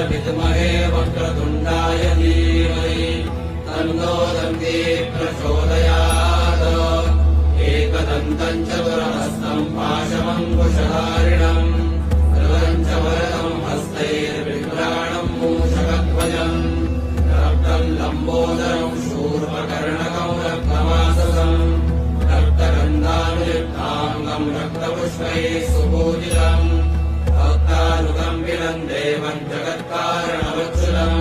विद्महे वक्रतुण्डाय धीमहि तन्नो दन्ती प्रचोदयात् एकदन्तं चतुरहस्तं पाशमङ्कुशधारिणम् सर्वं च वरदं हस्तैर्विभ्राणं मूषकध्वजम् रक्तं लम्बोदरं शूर्पकर्णकं रक्तमाससं रक्तगन्धानुयुक्ताङ्गं रक्तपुष्पैः सुपूजितम् भक्तानुकम्पितं देवं जगत्कारणवत्सलम्